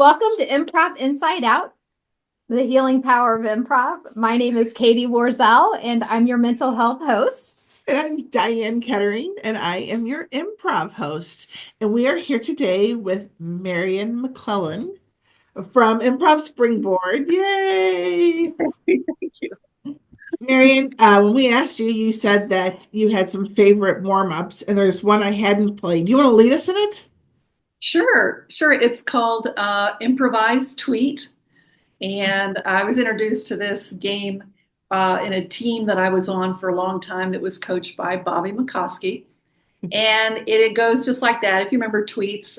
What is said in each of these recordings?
Welcome to Improv Inside Out, the healing power of improv. My name is Katie Worzel, and I'm your mental health host. And I'm Diane Kettering, and I am your improv host. And we are here today with Marian McClellan from Improv Springboard. Yay! Thank you. Marian, when we asked you, you said that you had some favorite warm-ups, and there's one I hadn't played. You want to lead us in it? Sure. It's called Improvise Tweet. And I was introduced to this game in a team that I was on for a long time that was coached by Bobby McCoskey. And it goes just like that. If you remember tweets,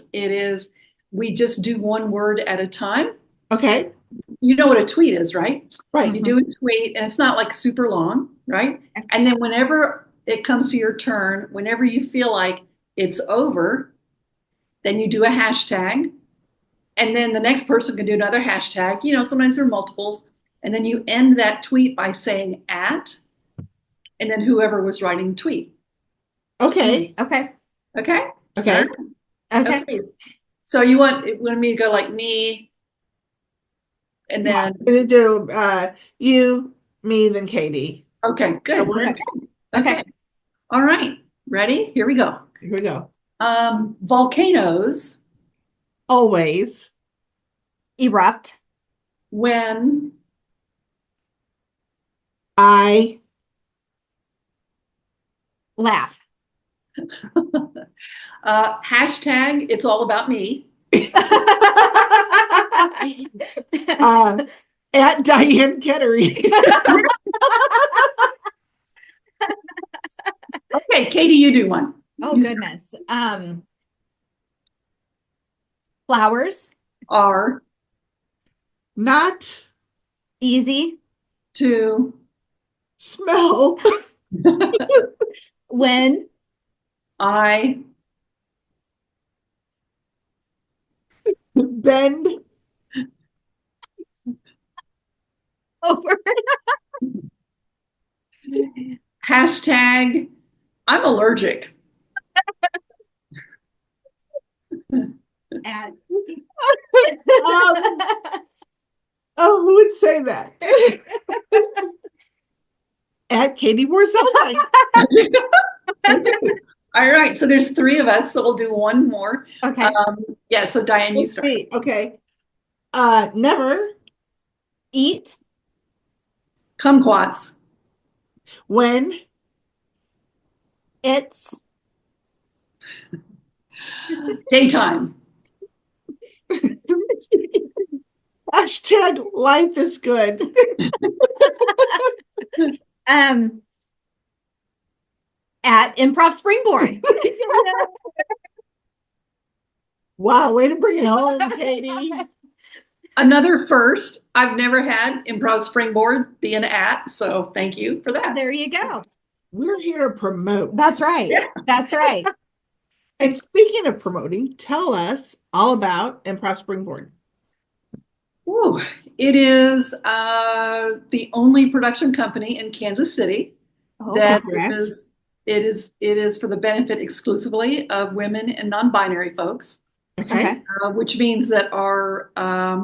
we just do one word at a time. Okay. You know what a tweet is, right? Right. You do a tweet and it's not like super long, right? And then whenever it comes to your turn, whenever you feel like it's over, then you do a hashtag. And then the next person can do another hashtag. Sometimes there are multiples. And then you end that tweet by saying at, and then whoever was writing the tweet. Okay. Okay. Okay? Okay. Okay. Okay. So you want me to go like me, and then Do you, me, then Katie. okay, good. Okay. All right. Ready? Here we go. Here we go. Volcanoes Always Erupt. when I Laugh. hashtag it's all about me. At Diane Kettering. Okay, Katie, you do one. Oh, You goodness. Flowers. are Not Easy. to smell When I bend over. hashtag I'm allergic. At. Oh, who would say that? At Katie Worzel. All right, so there's three of us, so we'll do one more. Okay. Yeah, so Diane, you start. Okay. Never Eat. Kumquats. when It's. Daytime. hashtag life is good. At Improv Springboard. Wow, way to bring it home, Katie. Another first. I've never had Improv Springboard be an at, so thank you for that. There you go. We're here to promote. That's right. That's right. And speaking of promoting, tell us all about Improv Springboard. Ooh, it is the only production company in Kansas City that congrats. is for the benefit exclusively of women and non-binary folks, Okay. which means that our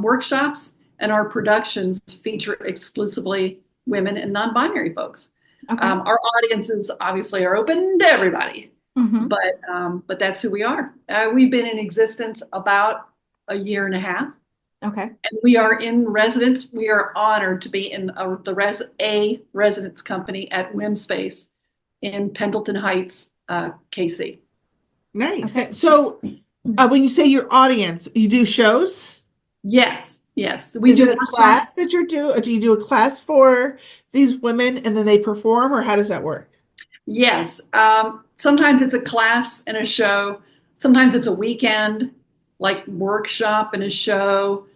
workshops and our productions feature exclusively women and non-binary folks. Okay. Our audiences obviously are open to everybody, Mhm. but that's who we are. We've been in existence about a year and a half. Okay. And we are in residence. We are honored to be in a residence company at Whim Space in Pendleton Heights, KC. Nice. Okay. So when you say your audience, you do shows? Yes. We do a class that you do? Do you do a class for these women and then they perform, or how does that work? Yes. Sometimes it's a class and a show. Sometimes it's a weekend, like workshop and a show.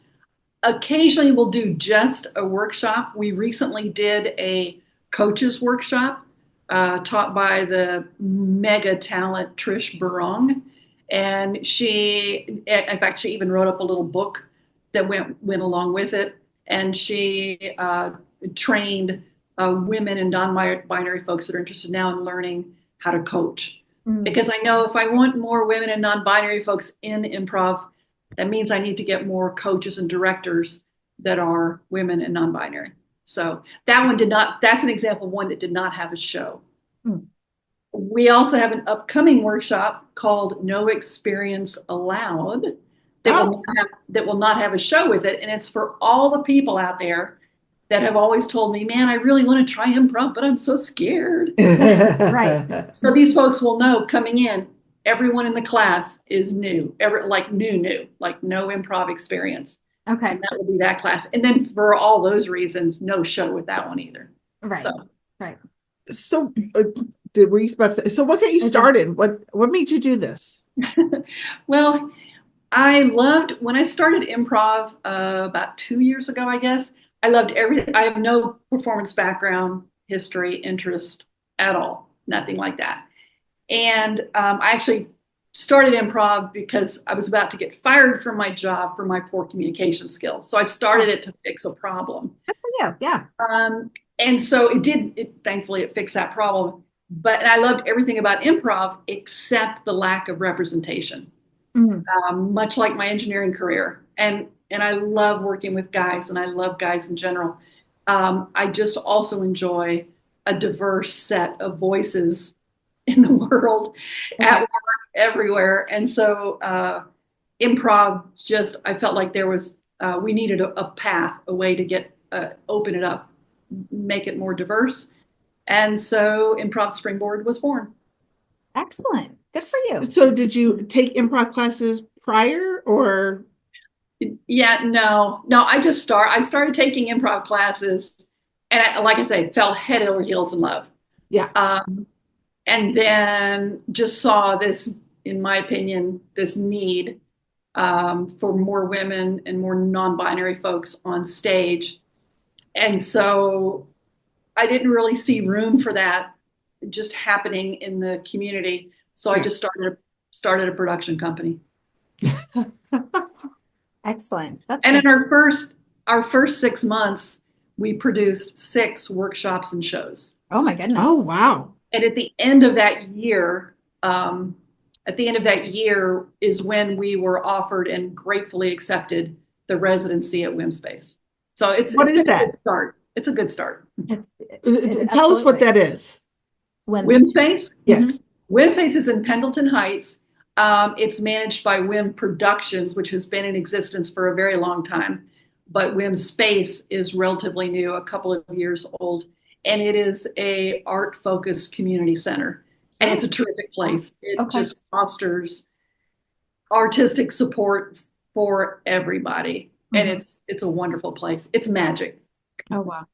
Occasionally we'll do just a workshop. We recently did a coaches workshop taught by the mega talent Trish Barong. And in fact, she even wrote up a little book that went along with it. And she trained women and non-binary folks that are interested now in learning how to coach. Because I know if I want more women and non-binary folks in improv, that means I need to get more coaches and directors that are women and non-binary. So that one did not, that's an example of one that did not have a show. Mm. We also have an upcoming workshop called No Experience Allowed that will not have a show with it. And it's for all the people out there that have always told me, man, I really want to try improv, but I'm so scared. Right. So these folks will know coming in, everyone in the class is new, like new, like no improv experience. Okay. And that will be that class. And then for all those reasons, no show with that one either. Right. So, right. So, were you about to say, so what got you started? What made you do this? Well, I loved when I started improv about 2 years ago, I guess. I loved everything. I have no performance background, history, interest at all, nothing like that. And I actually started improv because I was about to get fired from my job for my poor communication skills. So I started it to fix a problem. Good for you. Yeah. And so thankfully it fixed that problem. But I loved everything about improv except the lack of representation, much like my engineering career. And I love working with guys, and I love guys in general. I just also enjoy a diverse set of voices in the world, at work, everywhere. And so improv I felt like there was, we needed a path, a way to get, open it up, make it more diverse. And so Improv Springboard was born. Excellent. Good for you. So did you take improv classes prior or? Yeah, no, I started taking improv classes, and like I say, fell head over heels in love. Yeah. And then just saw this, in my opinion, this need for more women and more non-binary folks on stage. And so I didn't really see room for that just happening in the community. So I just started a production company. Excellent. And in our first 6 months, we produced 6 workshops and shows. Oh my goodness. Oh, wow. And at the end of that year, is when we were offered and gratefully accepted the residency at WimSpace. So it's that? A good start. It's a good start. Tell us what that is. WimSpace? Yes. WimSpace is in Pendleton Heights. It's managed by Wim Productions, which has been in existence for a very long time. But WimSpace is relatively new, a couple of years old. And it is a art-focused community center. And it's a terrific place. It just fosters artistic support for everybody. And it's a wonderful place. It's magic. Oh, wow.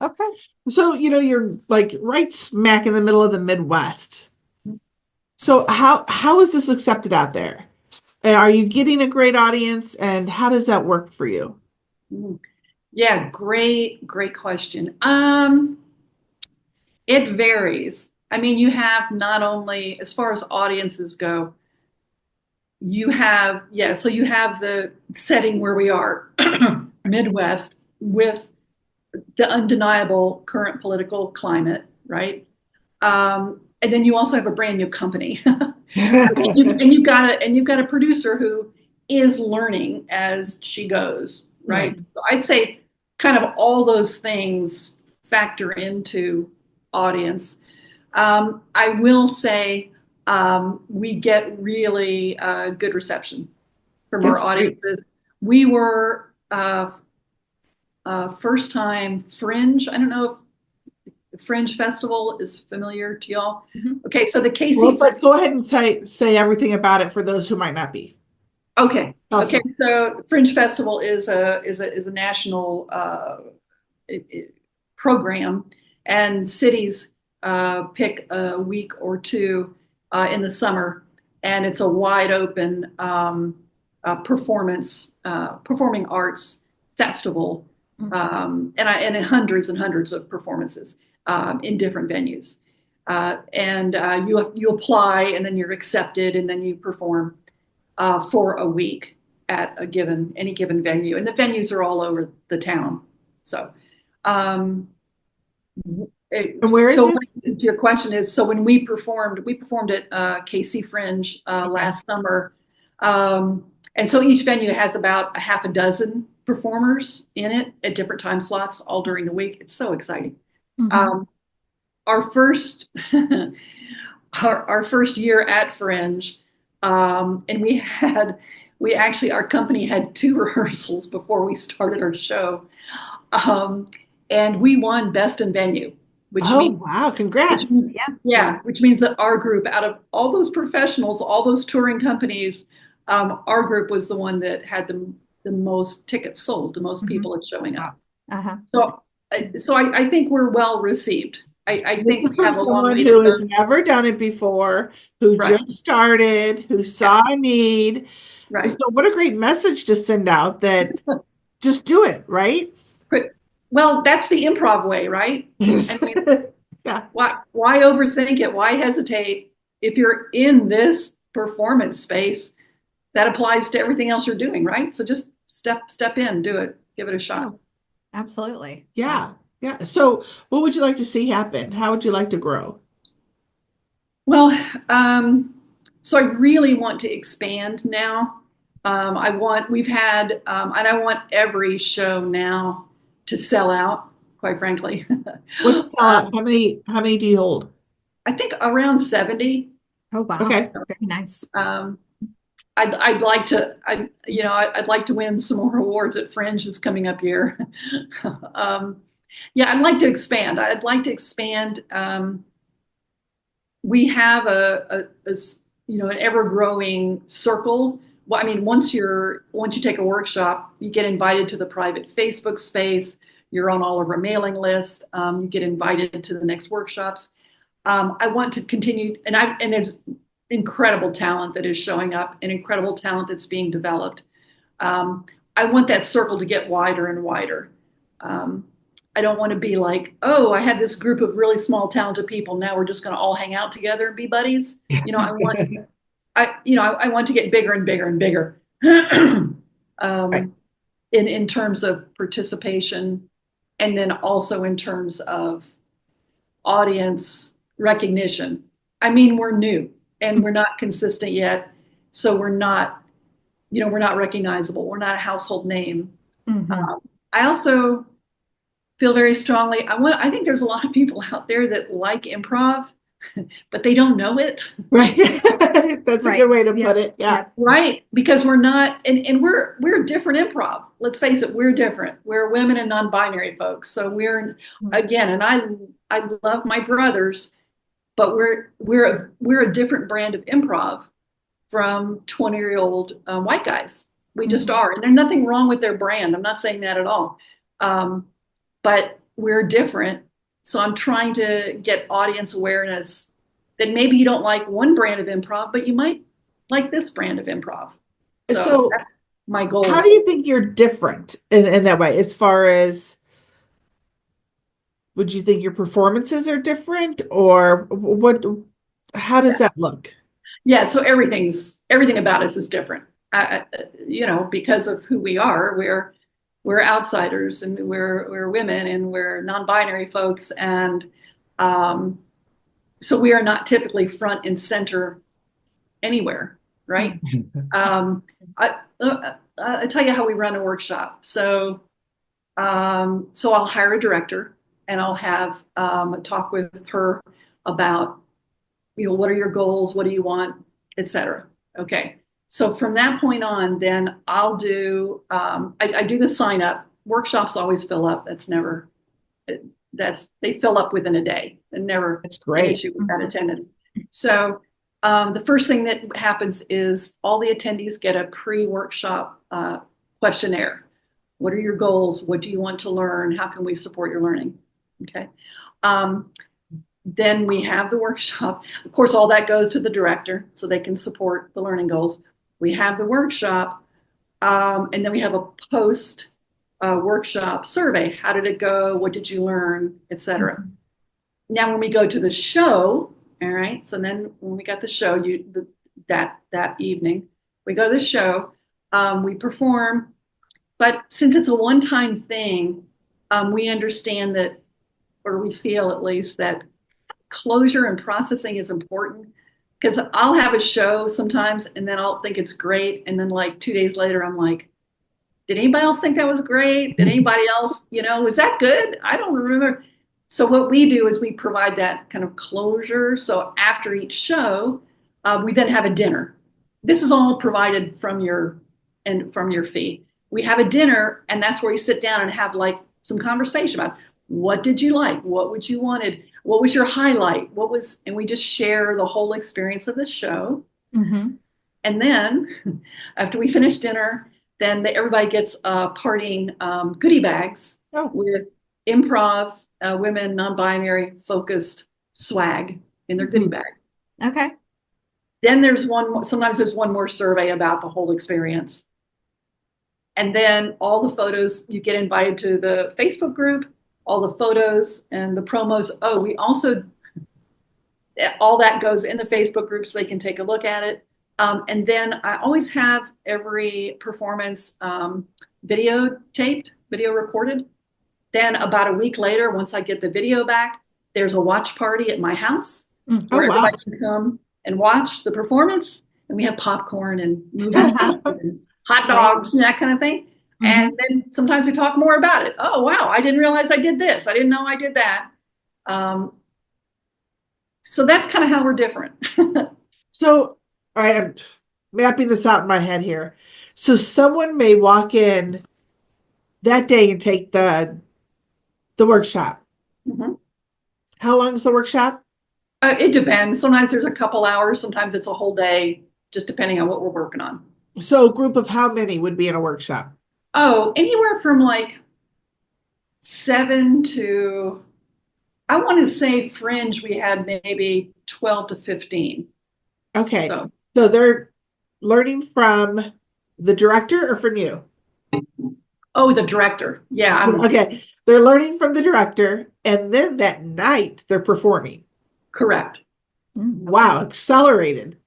Okay. So, you're like right smack in the middle of the Midwest. So how is this accepted out there? And are you getting a great audience, and how does that work for you? Yeah, great question. It varies. I mean, you have not only, as far as audiences go, you have the setting where we are, Midwest, with the undeniable current political climate, right? And then you also have a brand new company, and you've got a producer who is learning as she goes, right? So I'd say kind of all those things factor into audience. I will say we get really good reception from our audiences. We were first time Fringe. I don't know if Fringe Festival is familiar to y'all. Okay, so the KC. Well, but go ahead and say everything about it for those who might not be. Okay. Awesome. Okay. So Fringe Festival is a national program, and cities pick a week or two in the summer, and it's a wide open performing arts festival, and hundreds and hundreds of performances in different venues. And you apply, and then you're accepted, and then you perform for a week at any given venue, and the venues are all over the town. So, and where is it? Your question is, so when we performed at KC Fringe last summer, And so each venue has about a half a dozen performers in it at different time slots all during the week. It's so exciting. Our first our first year at Fringe, and our company had 2 rehearsals before we started our show, and we won Best in Venue, which means, wow, congrats. which means that our group, out of all those professionals, all those touring companies, our group was the one that had the most tickets sold, the most people at showing up. So I think we're well received. I think This is we from have a long someone way who to has go. never done it before, who Right. just started, who saw a need. Right. So what a great message to send out that just do it, right? Well, that's the improv way, right? I mean, Yeah. why overthink it? Why hesitate? If you're in this performance space, that applies to everything else you're doing, right? So just step in, do it, give it a shot. Absolutely. Yeah. Yeah. So what would you like to see happen? How would you like to grow? Well, so I really want to expand now. And I want every show now to sell out, quite frankly. What's how many do you hold? I think around 70. Oh, wow. Okay. Very nice. I'd like to win some more awards at Fringe this coming up year. I'd like to expand. I'd like to expand. We have an ever growing circle. Well, I mean, once you take a workshop, you get invited to the private Facebook space. You're on all of our mailing lists. You get invited to the next workshops. I want to continue, and there's incredible talent that is showing up, and incredible talent that's being developed. I want that circle to get wider and wider. I don't want to be like, oh, I had this group of really small, talented people. Now we're just going to all hang out together and be buddies. I want to get bigger and bigger and bigger. Right. In terms of participation, and then also in terms of audience recognition. I mean, we're new and we're not consistent yet, so we're not recognizable. We're not a household name. I also feel very strongly. I think there's a lot of people out there that like improv, but they don't know it. Right. That's a good way to put it. Yeah. Right. Because we're not, and we're different improv. Let's face it, we're different. We're women and non-binary folks. So we're, again, and I love my brothers, but we're a different brand of improv from 20-year-old white guys. We just are. And there's nothing wrong with their brand. I'm not saying that at all. But we're different. So I'm trying to get audience awareness that maybe you don't like one brand of improv, but you might like this brand of improv. So that's my goal. How do you think you're different in that way? As far as, would you think your performances are different, or how does that look? Yeah. So everything about us is different. Because of who we are, we're outsiders, and we're women, and we're non-binary folks, and so we are not typically front and center anywhere, right? I tell you how we run a workshop. So I'll hire a director, and I'll have a talk with her about, what are your goals, what do you want, etc. Okay. So from that point on, then I'll do, I do the sign up. Workshops always fill up. They fill up within a day, and never That's great. an issue with that attendance. So the first thing that happens is all the attendees get a pre-workshop questionnaire. What are your goals? What do you want to learn? How can we support your learning? Okay. Then we have the workshop. Of course, all that goes to the director so they can support the learning goals. We have the workshop, and then we have a post workshop survey. How did it go? What did you learn? Etc. Now, when we go to the show, all right. So then, when we got the show, that evening, we go to the show. We perform, but since it's a one-time thing, we understand that, or we feel at least, that closure and processing is important. Because I'll have a show sometimes and then I'll think it's great. And then like 2 days later, I'm like, did anybody else think that was great? Did anybody else, was that good? I don't remember. So what we do is we provide that kind of closure. So after each show, we then have a dinner. This is all provided from your fee. We have a dinner, and that's where you sit down and have like some conversation about what did you like, what would you wanted, what was your highlight, and we just share the whole experience of the show. Mm-hmm. And then after we finish dinner, then everybody gets parting goodie bags with improv, women, non-binary focused swag in their goodie bag. Okay. Then sometimes there's one more survey about the whole experience. And then all the photos, you get invited to the Facebook group, all the photos and the promos. Oh, we also, all that goes in the Facebook group so they can take a look at it. And then I always have every performance video recorded. Then about a week later, once I get the video back, there's a watch party at my house where everybody can come and watch the performance. And we have popcorn and movies and hot dogs and that kind of thing. Mm-hmm. And then sometimes we talk more about it. Oh, wow, I didn't realize I did this. I didn't know I did that. So that's kind of how we're different. So I am mapping this out in my head here. So someone may walk in that day and take the workshop. Mm-hmm. How long is the workshop? It depends. Sometimes there's a couple hours. Sometimes it's a whole day, just depending on what we're working on. So a group of how many would be in a workshop? Oh, anywhere from like 7 to, I want to say fringe, we had maybe 12 to 15. Okay. So they're learning from the director or from you? Oh, the director. Yeah. Okay. They're learning from the director, and then that night they're performing. Correct. Wow. Accelerated.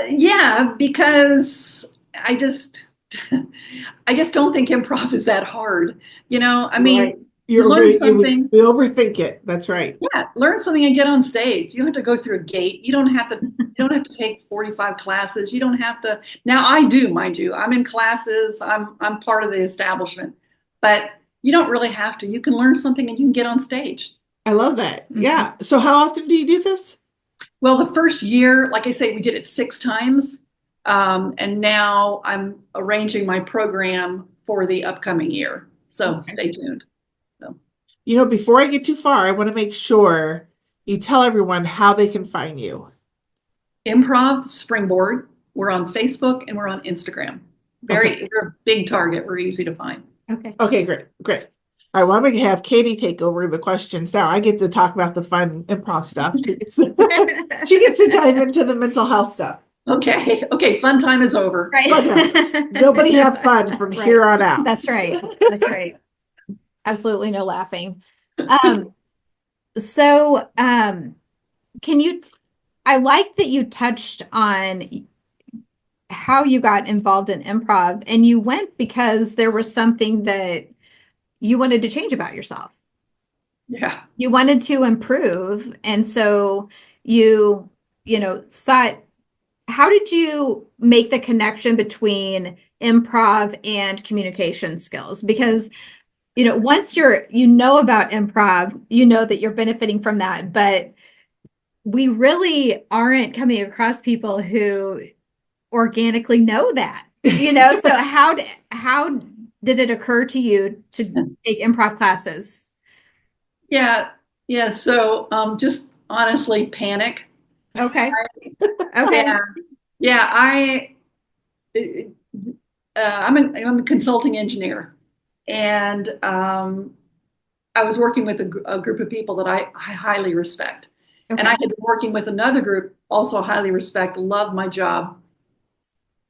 Yeah, because I just don't think improv is that hard. I mean, right. You learn something. We overthink it. That's right. Yeah, learn something and get on stage. You don't have to go through a gate. You don't have to take 45 classes. You don't have to. Now I do, mind you. I'm in classes. I'm part of the establishment, but you don't really have to. You can learn something and you can get on stage. I love that. Mm-hmm. Yeah. So how often do you do this? Well, the first year, like I say, we did it 6 times. And now I'm arranging my program for the upcoming year. So Stay tuned. So. Before I get too far, I want to make sure you tell everyone how they can find you. Improv Springboard. We're on Facebook and we're on Instagram. We're a big target. We're easy to find. Okay, great. All right, well, I'm going to have Katie take over the questions now. I get to talk about the fun improv stuff. She gets to dive into the mental health stuff. Okay, fun time is over. Right. Nobody have fun from here on out. That's right. Absolutely no laughing. I like that you touched on how you got involved in improv, and you went because there was something that you wanted to change about yourself. Yeah. You wanted to improve. And so you sought, how did you make the connection between improv and communication skills? Because, once you know about improv, you know that you're benefiting from that, but we really aren't coming across people who organically know that, so how did it occur to you to take improv classes? Yeah. So, just honestly, panic. Okay. Yeah. I'm a consulting engineer, and I was working with a group of people that I highly respect, and I had been working with another group also highly respect, love my job.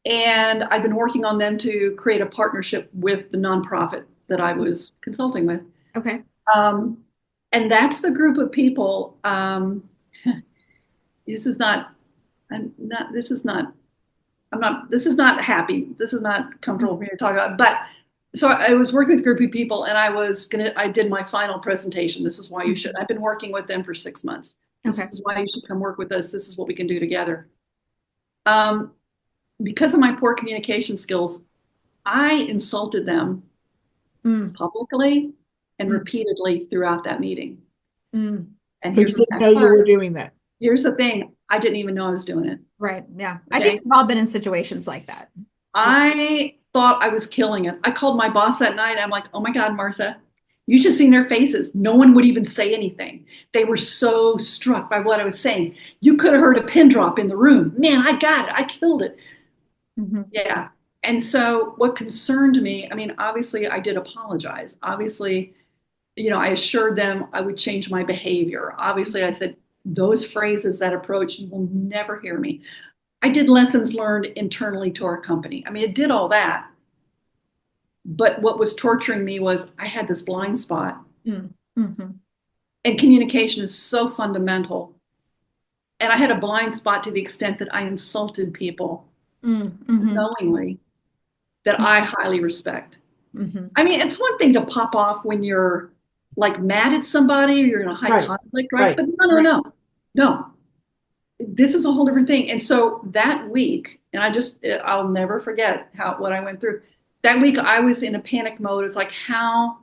And I've been working on them to create a partnership with the nonprofit that I was consulting with. Okay. And that's the group of people. This is not happy. This is not comfortable for me to talk about. But so I was working with a group of people, and I did my final presentation. This is why you should. I've been working with them for 6 months. This Okay. is why you should come work with us. This is what we can do together. Um, because of my poor communication skills, I insulted them Mm, publicly and mm, repeatedly throughout that meeting. mm. And But you here's the didn't best know you were part. doing that. Here's the thing. I didn't even know I was doing it. Right. Yeah. I Okay. think we've all been in situations like that. I thought I was killing it. I called my boss that night. I'm like, oh my God, Martha, you should have seen their faces. No one would even say anything. They were so struck by what I was saying. You could have heard a pin drop in the room. Man, I got it. I killed it. Mhm. Yeah. And so what concerned me, I mean, obviously I did apologize. Obviously, I assured them I would change my behavior. Obviously, I said, those phrases, that approach, you will never hear me. I did lessons learned internally to our company. I mean, it did all that. But what was torturing me was I had this blind spot. Mm, mhm. And communication is so fundamental. And I had a blind spot to the extent that I insulted people Mm, mhm, knowingly that I highly respect. mhm. I mean, it's one thing to pop off when you're like mad at somebody or you're in a high Right. conflict, right? Right. But no, no, Right. no, no. This is a whole different thing. And so that week, and I'll never forget what I went through. That week, I was in a panic mode. It's like, how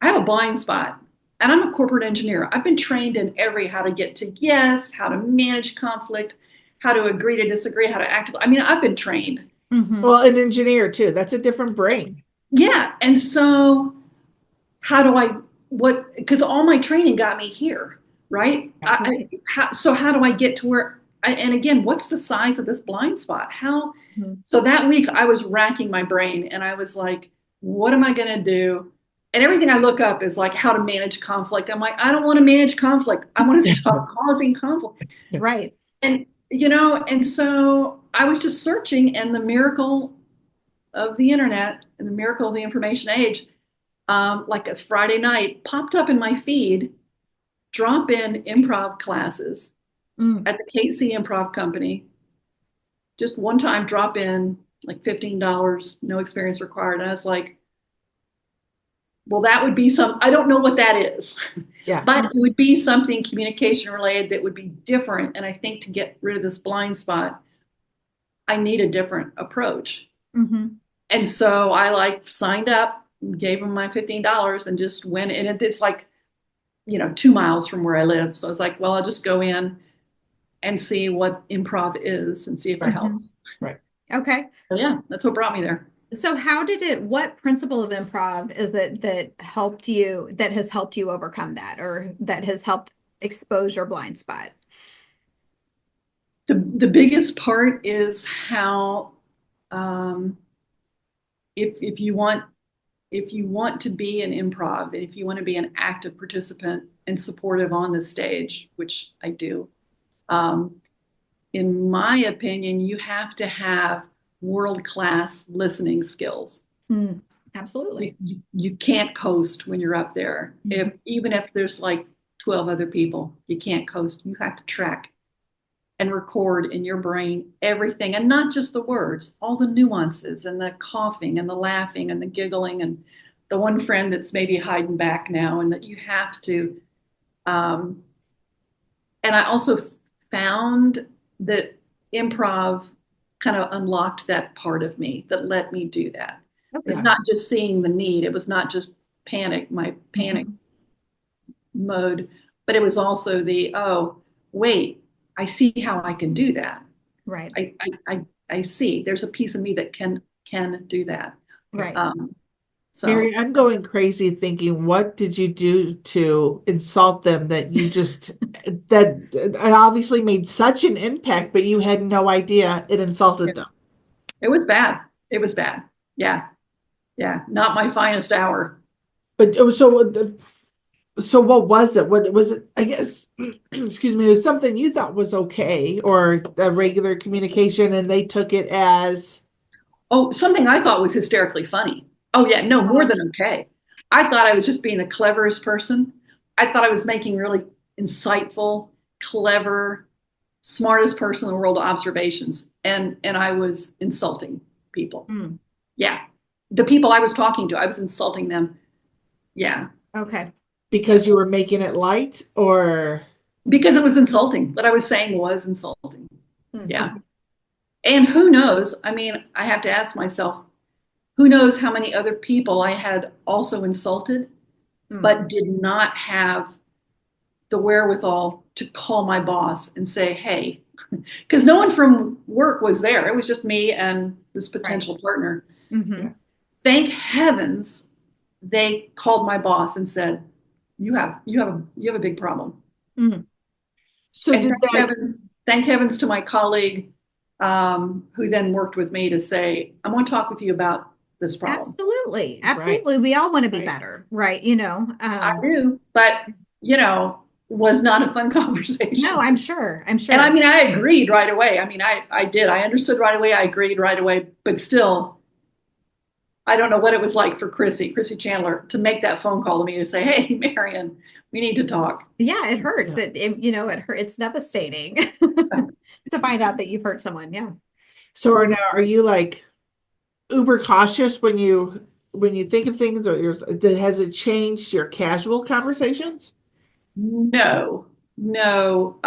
I have a blind spot, and I'm a corporate engineer. I've been trained in how to get to yes, how to manage conflict, how to agree to disagree, how to act. I mean, I've been trained. Mhm. Well, an engineer too. That's a different brain. Yeah. And so, how do I, because all my training got me here, right? Right. So, how do I get to where, and again, what's the size of this blind spot? Mhm. So that week I was racking my brain and I was like, what am I going to do? And everything I look up is like how to manage conflict. I'm like, I don't want to manage conflict. I want to stop causing conflict. Right. And, and so I was just searching, and the miracle of the internet and the miracle of the information age, like a Friday night, popped up in my feed, drop in improv classes Mm. at the KC Improv Company. Just one time drop in, like $15, no experience required. And I was like, well, that would be I don't know what that is, Yeah. but it would be something communication related that would be different. And I think to get rid of this blind spot, I need a different approach. Mhm. And so I like signed up, gave them my $15 and just went. And it's like, 2 miles from where I live. So I was like, well, I'll just go in and see what improv is and see if it Mhm. helps. Right. Okay. So yeah, that's what brought me there. So what principle of improv is it that has helped you overcome that, or that has helped expose your blind spot? The biggest part is how, um, if you want to be an improv, if you want to be an active participant and supportive on the stage, which I do, in my opinion, you have to have world-class listening skills. Mm, absolutely. You can't coast when you're up there. Mhm. Even if there's like 12 other people, you can't coast. You have to track and record in your brain everything, and not just the words, all the nuances and the coughing and the laughing and the giggling and the one friend that's maybe hiding back now, and that you have to. And I also found that improv kind of unlocked that part of me that let me do that. It's Okay. not just seeing the need. It was not just my panic mode, but it was also oh, wait, I see how I can do that. Right. I see there's a piece of me that can do that. Right. So Mary, I'm going crazy thinking, what did you do to insult them that you just that it obviously made such an impact, but you had no idea it insulted them. it was bad. It was bad. Yeah. Yeah. Not my finest hour. But so what was it? What was it? I guess, excuse me, it was something you thought was okay, or a regular communication, and they took it as, Oh, something I thought was hysterically funny. Oh, yeah. No, more than okay. I thought I was just being the cleverest person. I thought I was making really insightful, clever, smartest person in the world observations. And I was insulting people. Mm. Yeah. The people I was talking to, I was insulting them. Yeah. Okay. because you were making it light, or because it was insulting. What I was saying was insulting. Mhm. Yeah. And who knows? I mean, I have to ask myself, who knows how many other people I had also insulted, but did not have the wherewithal to call my boss and say, hey, because no one from work was there. It was just me and this potential partner. Mm-hmm. Thank heavens they called my boss and said, you have a big problem. Mm-hmm. So And did that, thank heavens to my colleague who then worked with me to say, I want to talk with you about this problem. Absolutely. Right. Absolutely. We all want to be Right. better, right? You know, I do, but was not a fun conversation. no, I'm sure. I'm sure. And I mean, I agreed right away. I mean, I did. I understood right away. I agreed right away. But still, I don't know what it was like for Chrissy Chandler, to make that phone call to me to say, hey, Marian, we need to talk. Yeah, it hurts. Yeah. It hurts. It's devastating to find out that you've hurt someone. Yeah. so are you like uber cautious when you think of things, or has it changed your casual conversations? No, no.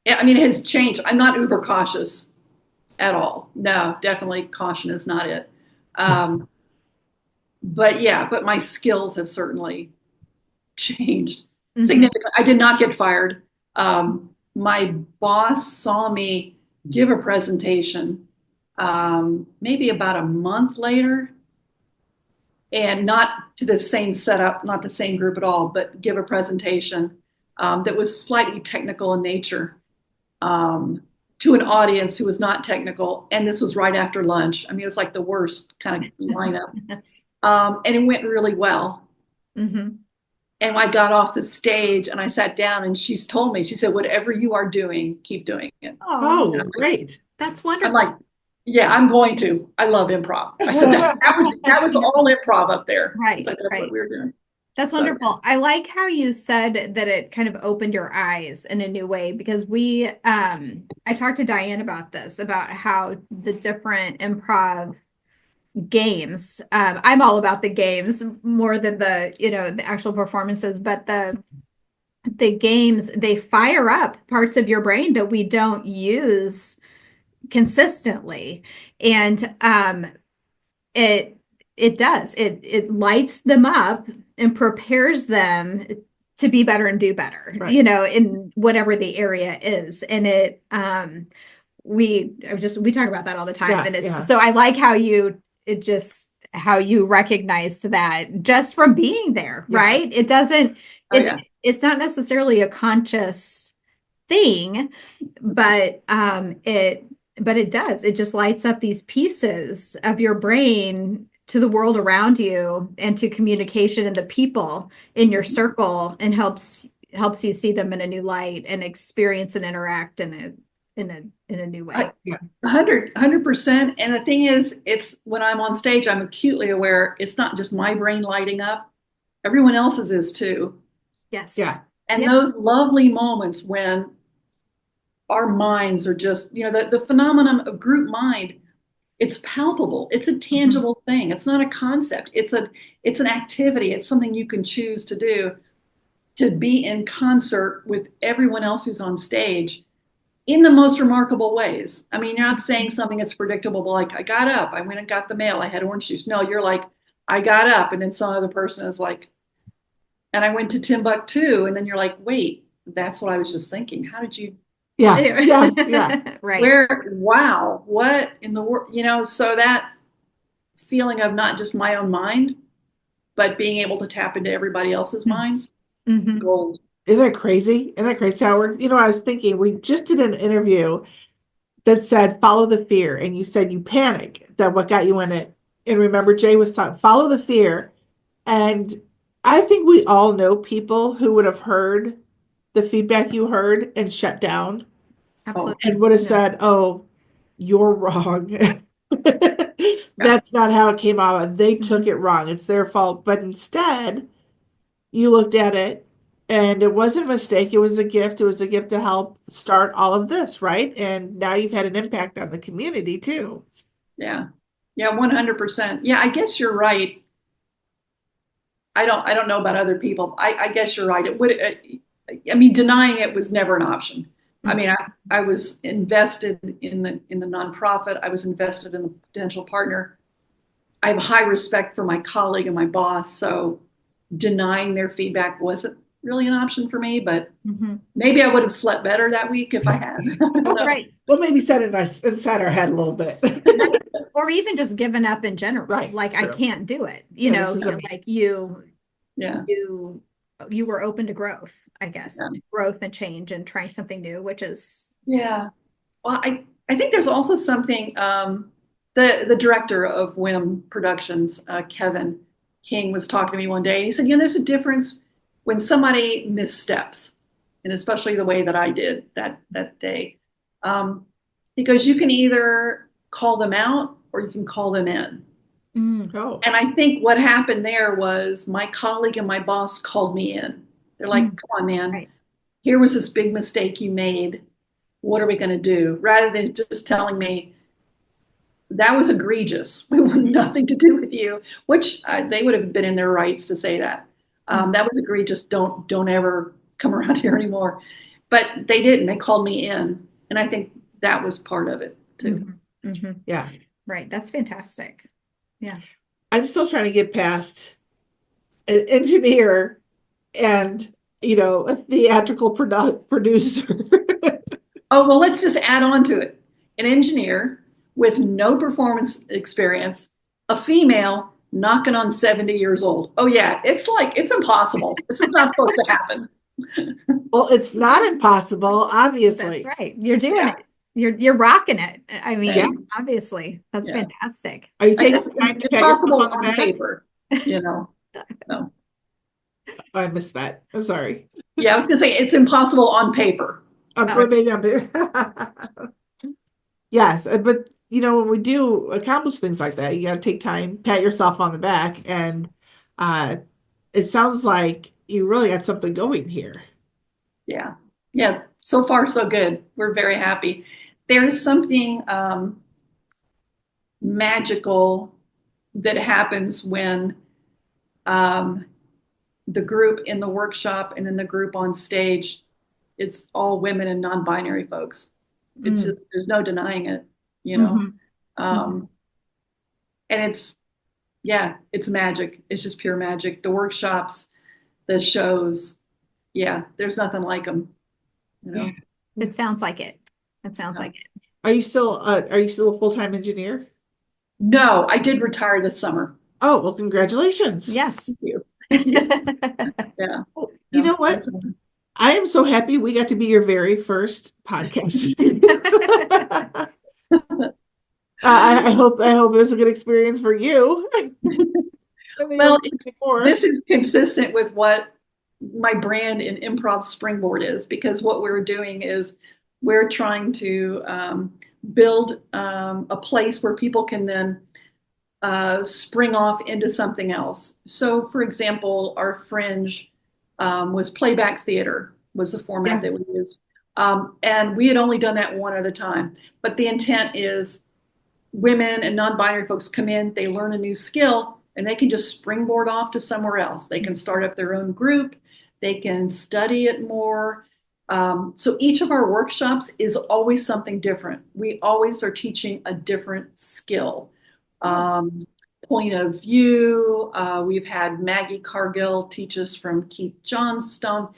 Yeah, I mean, it has changed. I'm not uber cautious at all. No, definitely caution is not it. Um, but my skills have certainly changed Mm-hmm. significantly. I did not get fired. My boss saw me give a presentation maybe about a month later, and not to the same setup, not the same group at all, but give a presentation that was slightly technical in nature to an audience who was not technical. And this was right after lunch. I mean, it was like the worst kind of lineup. And it went really well. Mm-hmm. And I got off the stage and I sat down, and she's told me, she said, whatever you are doing, keep doing it. Oh, great. That's I'm wonderful. like, yeah, I'm going to. I love improv. I said that was all improv up there. Right, That's right. what we were doing. That's wonderful. I like how you said that it kind of opened your eyes in a new way, because I talked to Diane about this, about how the different improv games, I'm all about the games more than the actual performances, but the games, they fire up parts of your brain that we don't use consistently. And it it does. It lights them up and prepares them to be better and do better, Right. In whatever the area is. And we talk about that all the time. Yeah, And yeah. so I like how you recognized that just from being there, Yeah. right? It doesn't, Oh, yeah. it's not necessarily a conscious thing, but it does. It just lights up these pieces of your brain to the world around you and to communication and the people in your circle, and helps you see them in a new light and experience and interact in a new way. Yeah. 100%. And the thing is, it's when I'm on stage, I'm acutely aware it's not just my brain lighting up, everyone else's is too. Yes. Yeah. And Yeah. those lovely moments when our minds are just, the phenomenon of group mind, it's palpable. It's a tangible thing. It's not a concept. It's an activity. It's something you can choose to do, to be in concert with everyone else who's on stage in the most remarkable ways. I mean, you're not saying something that's predictable, like, I got up, I went and got the mail, I had orange juice. No, you're like, I got up, and then some other person is like, and I went to Timbuktu, and then you're like, wait, that's what I was just thinking. How did you? Yeah. Yeah. Right. Wow, what in the world? So that feeling of not just my own mind, but being able to tap into everybody else's minds, Mm-hmm. gold. Isn't that crazy? Isn't that crazy, Howard? I was thinking, we just did an interview that said, follow the fear. And you said you panic, that what got you in it. And remember, Jay was talking, follow the fear. And I think we all know people who would have heard the feedback you heard and shut down Absolutely. and would have Yeah. said, oh, you're wrong. That's not how it came out. They took it wrong. It's their fault. But instead, you looked at it, and it wasn't a mistake. It was a gift. It was a gift to help start all of this, right? And now you've had an impact on the community too. Yeah. Yeah, 100%. Yeah, I guess you're right. I don't know about other people. I guess you're right. I mean, denying it was never an option. I mean, I was invested in the nonprofit. I was invested in the potential partner. I have high respect for my colleague and my boss, so denying their feedback wasn't really an option for me. But maybe I would have slept better that week if I had. Right. Well, maybe set it inside our head a little bit. Or even just given up in general. Right, Like, true. I can't do it. You know, like you were open to growth, I guess, to growth and change and trying something new, which is. Yeah. Well, I think there's also something, the director of WIM Productions, Kevin King, was talking to me one day. He said, there's a difference when somebody missteps, and especially the way that I did that day. Because you can either call them out or you can call them in. Oh. And I think what happened there was my colleague and my boss called me in. They're like, come on, man, Right. Here was this big mistake you made. What are we going to do? Rather than just telling me that was egregious. We want nothing to do with you, which they would have been in their rights to say that. That was egregious. Don't ever come around here anymore. But they didn't. They called me in. And I think that was part of it too. Yeah. Right. That's fantastic. Yeah. I'm still trying to get past an engineer and, a theatrical producer. Oh, well, let's just add on to it. An engineer with no performance experience, a female knocking on 70 years old. Oh, yeah. It's impossible. This is not supposed to happen. Well, it's not impossible, obviously. That's right. You're doing it. You're rocking it. I mean, obviously, that's fantastic. Are you taking time to pat yourself on the back? Paper, No. I missed that. I'm sorry. Yeah, I was going to say it's impossible on paper. Maybe on paper. Yes, but when we do accomplish things like that, you got to take time, pat yourself on the back, and it sounds like you really got something going here. Yeah. So far, so good. We're very happy. There's something magical that happens when the group in the workshop and then the group on stage, it's all women and non-binary folks. It's just, there's no denying it, and it's magic. It's just pure magic. The workshops, the shows, there's nothing like them. It sounds like it. It sounds like it. Are you still a full-time engineer? No, I did retire this summer. Oh, well, congratulations. Yes. Thank you. Yeah. You know what? I am so happy we got to be your very first podcast. I hope it was a good experience for you. Well, this is consistent with what my brand in Improv Springboard is, because what we're doing is we're trying to build a place where people can then spring off into something else. So, for example, our Fringe was playback theater was the format that we used. And we had only done that one at a time. But the intent is women and non-binary folks come in, they learn a new skill, and they can just springboard off to somewhere else. They can start up their own group. They can study it more. So each of our workshops is always something different. We always are teaching a different skill. Point of view. We've had Maggie Cargill teach us from Keith Johnstone,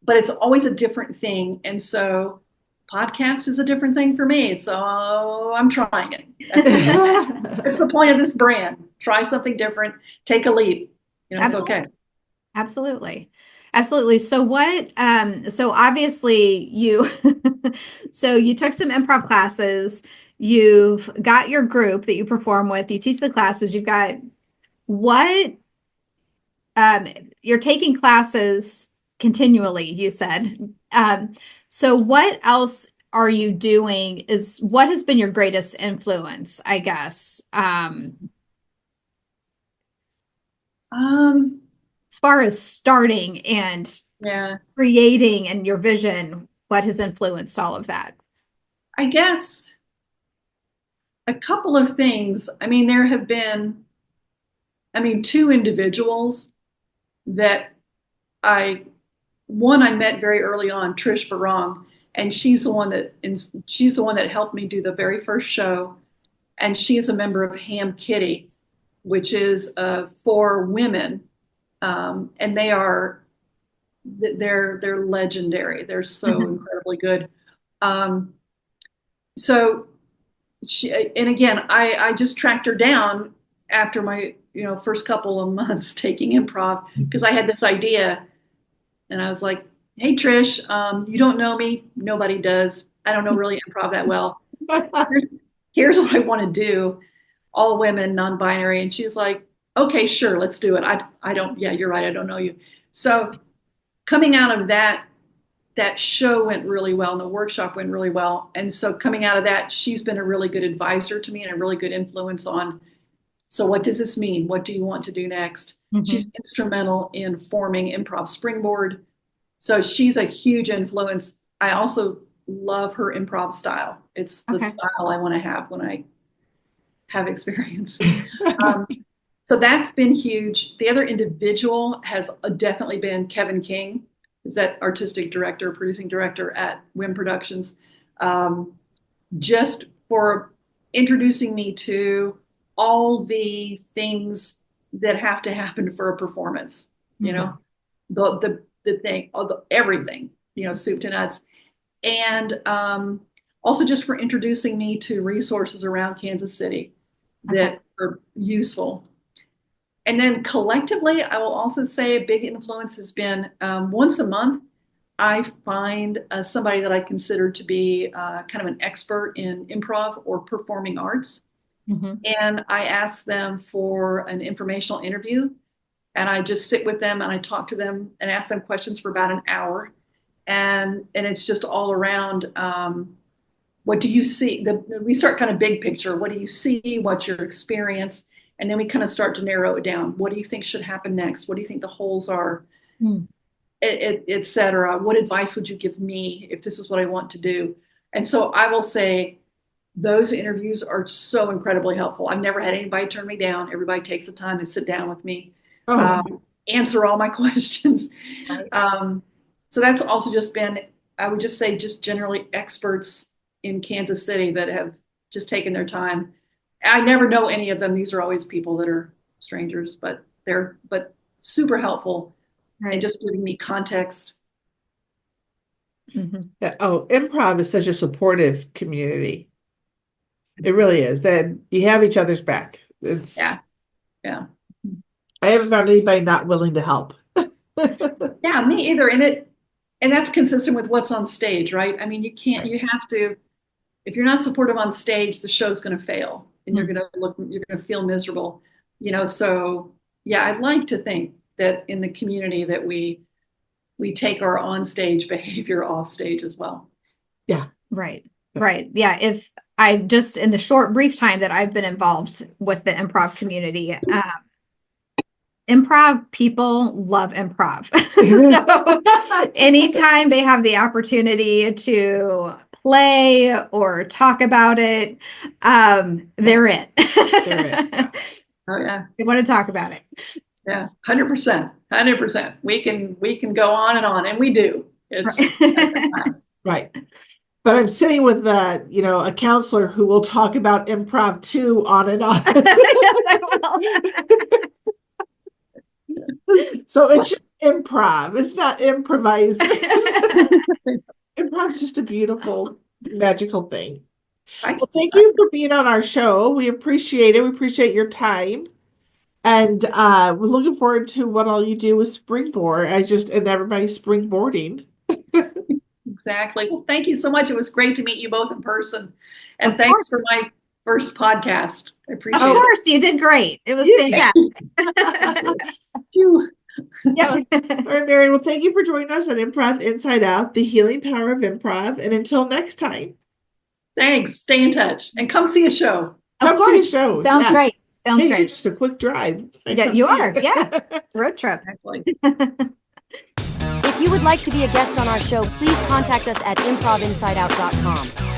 but it's always a different thing. And so podcast is a different thing for me. So I'm trying it. That's the point of this brand. Try something different. Take a leap. It's okay. Absolutely. Absolutely. So so obviously you, so you took some improv classes, you've got your group that you perform with, you teach the classes, you've got you're taking classes continually, you said. So what else are you doing what has been your greatest influence, I guess? As far as starting and creating and your vision, what has influenced all of that? I guess a couple of things. I mean, there have been, two individuals that I one I met very early on, Trish Barong, and she's the one that helped me do the very first show. And she is a member of Ham Kitty, which is for women, and they're legendary. They're so incredibly good. So she, and again, I just tracked her down after my first couple of months taking improv, because I had this idea, and I was like, "Hey Trish, you don't know me. Nobody does. I don't know really improv that well. Here's what I want to do. All women, non-binary." And she was like, "Okay, sure, let's do it." I don't. Yeah, you're right. I don't know you. So coming out of that show went really well, and the workshop went really well. And so coming out of that, she's been a really good advisor to me and a really good influence on, so what does this mean? What do you want to do next? She's instrumental in forming Improv Springboard. So she's a huge influence. I also love her improv style. It's the style I want to have when I have experience. So that's been huge. The other individual has definitely been Kevin King, who's that artistic director, producing director at Whim Productions, just for introducing me to all the things that have to happen for a performance. The thing, everything, soup to nuts. And also just for introducing me to resources around Kansas City that are useful. And then collectively, I will also say a big influence has been once a month, I find somebody that I consider to be kind of an expert in improv or performing arts. And I ask them for an informational interview. And I just sit with them and I talk to them and ask them questions for about an hour. And it's just all around, what do you see? We start kind of big picture. What do you see? What's your experience? And then we kind of start to narrow it down. What do you think should happen next? What do you think the holes are? Et cetera. What advice would you give me if this is what I want to do? And so I will say those interviews are so incredibly helpful. I've never had anybody turn me down. Everybody takes the time to sit down with me, answer all my questions. So that's also just been, I would just say, just generally experts in Kansas City that have just taken their time. I never know any of them. These are always people that are strangers, but they're super helpful and just giving me context. Yeah. Oh, improv is such a supportive community. It really is. And you have each other's back. It's yeah. I haven't found anybody not willing to help. Yeah, me either. And that's consistent with what's on stage, right? I mean, you have to, if you're not supportive on stage, the show's going to fail and you're going to feel miserable, so yeah, I'd like to think that in the community that we take our on-stage behavior off stage as well. Yeah. Right. Yeah. If I just, in the short, brief time that I've been involved with the improv community, improv people love improv. So anytime they have the opportunity to play or talk about it, they're in. Oh yeah. They want to talk about it. Yeah, 100%. We can go on, and we do. It's right. But I'm sitting with a counselor who will talk about improv too, on and on. Yes, I will. So it's just improv. It's not improvising. Improv is just a beautiful, magical thing. Well, thank you for being on our show. We appreciate it. We appreciate your time. And we're looking forward to what all you do with Springboard. And everybody's springboarding. Exactly. Well, thank you so much. It was great to meet you both in person. And thanks for my first podcast. I appreciate it. Of course, you did great. It was fantastic. Yeah. All right, Marian. Well, thank you for joining us on Improv Inside Out, the healing power of improv. And until next time. Thanks. Stay in touch and come see a show. Come see a show. Sounds great. Sounds Maybe great. Just a quick drive. Yeah, you are. Yeah. Road trip. If you would like to be a guest on our show, please contact us at improvinsideout.com.